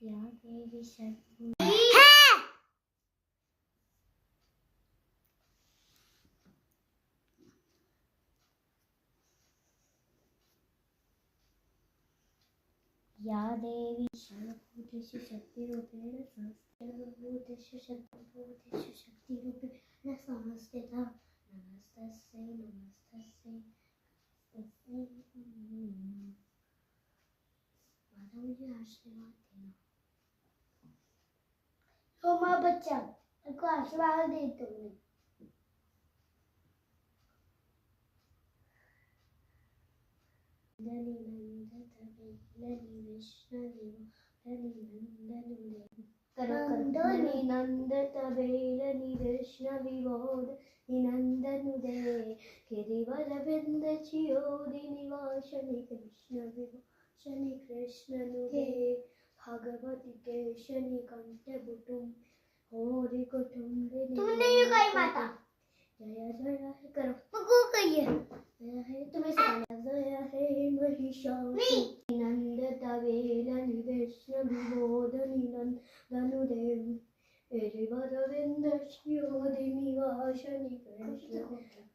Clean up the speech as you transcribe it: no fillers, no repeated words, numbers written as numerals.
या देवी शक्ति या देवी सर्वभूतेषु शक्तिरूपेण संस्थिता सर्वभूतेषु शक्तिरूपेण संस्थिता नमस्तस्यै नमस्तस्यै माता मुझे आशीर्वाद देना। तो माँ बच्चा को आशीर्वाद दे तुमने। नंदत बेलनि वैष्णवी नंदनुदे गिरिवर बिंद चियोदिनि वाशनि कृष्ण विभूषणि कृष्ण नुदे भगवती केशनि कंठबुटुम होरि कुटुंबिनि। तुमने ये कही माता जय जय करो मगो कहिए जय है तुम्हें सिखाना जय है महिषासुर नंदत बेलनि वैष्णवी नंदनुदे गिरिवर बिंद चियोदिनि वाशनि कृष्ण